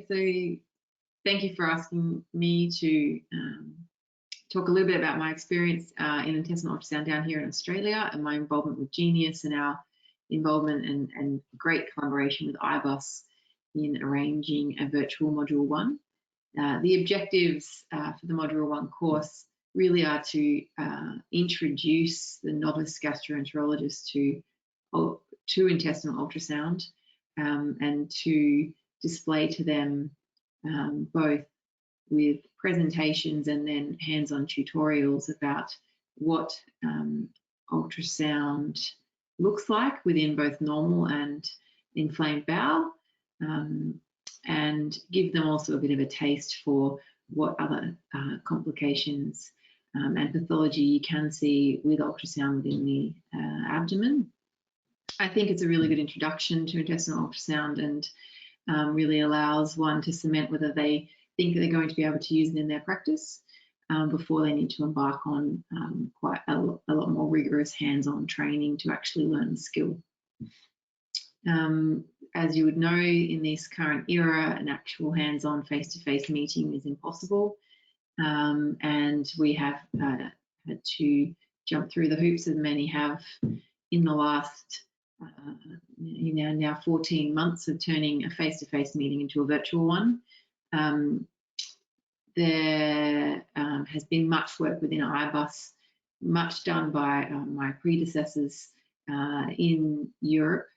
thank you for asking me to talk a little bit about my experience in intestinal ultrasound down here in Australia and my involvement with GIUS and our involvement and great collaboration with IBUS in arranging a virtual Module 1. The objectives for the Module 1 course really are to introduce the novice gastroenterologist to intestinal ultrasound and to display to them both with presentations and then hands-on tutorials about what ultrasound looks like within both normal and inflamed bowel, and give them also a bit of a taste for what other complications and pathology you can see with ultrasound within the abdomen. I think it's a really good introduction to intestinal ultrasound and really allows one to cement whether they think they're going to be able to use it in their practice before they need to embark on quite a lot more rigorous hands-on training to actually learn the skill. As you would know, in this current era, an actual hands-on face-to-face meeting is impossible, and we have had to jump through the hoops, as many have in the last now 14 months of turning a face-to-face meeting into a virtual one. There has been much work within IBUS, much done by my predecessors in Europe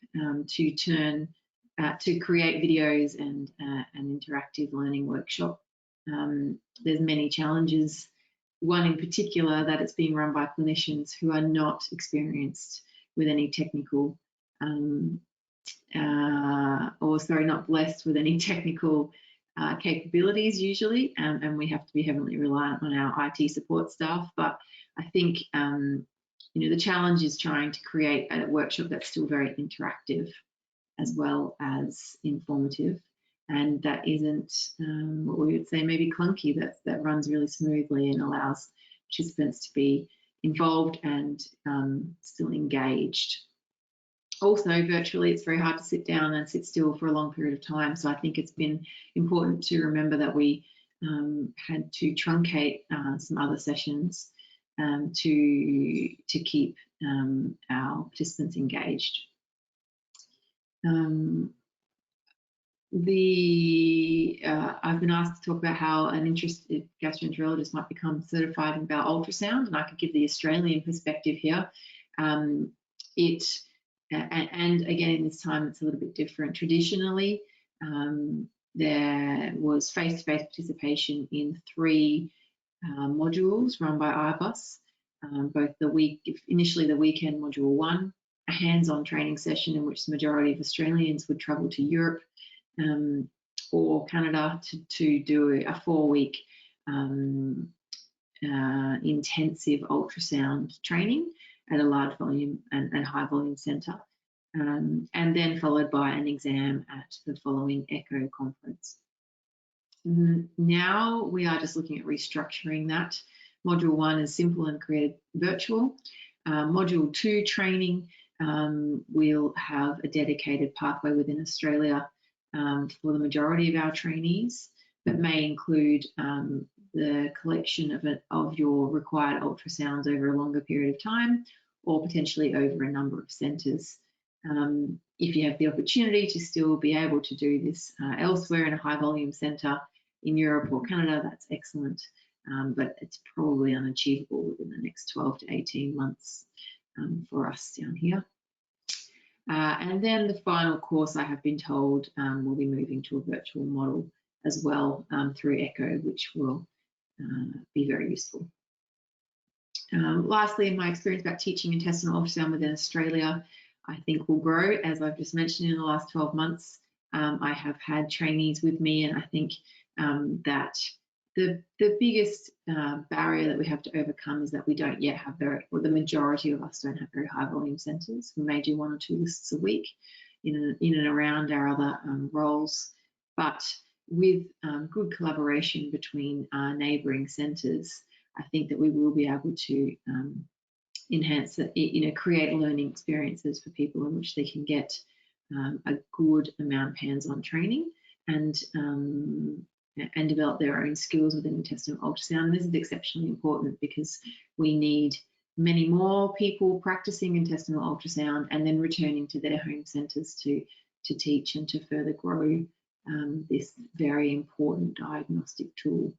to create videos and an interactive learning workshop. There's many challenges. One in particular, that it's being run by clinicians who are not experienced with any technical, not blessed with any technical capabilities usually, and we have to be heavily reliant on our IT support staff. But I think the challenge is trying to create a workshop that's still very interactive as well as informative, and that isn't what we would say maybe clunky, that runs really smoothly and allows participants to be involved and still engaged. Also, virtually, it's very hard to sit down and sit still for a long period of time. So I think it's been important to remember that we had to truncate some other sessions to keep our participants engaged. I've been asked to talk about how an interested gastroenterologist might become certified in bowel ultrasound, and I could give the Australian perspective here. And again, in this time, it's a little bit different. Traditionally, there was face-to-face participation in 3 modules run by IBUS, both initially the weekend module 1, a hands-on training session in which the majority of Australians would travel to Europe or Canada to do a 4-week intensive ultrasound training at a large volume and high volume centre, and then followed by an exam at the following ECHO conference. Now we are just looking at restructuring that. Module 1 is simple and created virtual. Module 2 training will have a dedicated pathway within Australia for the majority of our trainees, but may include the collection of your required ultrasounds over a longer period of time, or potentially over a number of centres. If you have the opportunity to still be able to do this elsewhere in a high volume centre in Europe or Canada, that's excellent, but it's probably unachievable within the next 12 to 18 months for us down here. And then the final course, I have been told, will be moving to a virtual model as well through ECHO, which will be very useful. Lastly, in my experience about teaching intestinal ultrasound within Australia, I think will grow. As I've just mentioned, in the last 12 months, I have had trainees with me, and I think that the biggest barrier that we have to overcome is that we don't yet have the majority of us don't have very high volume centres. We may do 1 or 2 lists a week in and around our other roles, but with good collaboration between our neighbouring centres, I think that we will be able to enhance it, create learning experiences for people in which they can get a good amount of hands-on training and develop their own skills within intestinal ultrasound. And this is exceptionally important because we need many more people practicing intestinal ultrasound and then returning to their home centres to teach and to further grow this very important diagnostic tool.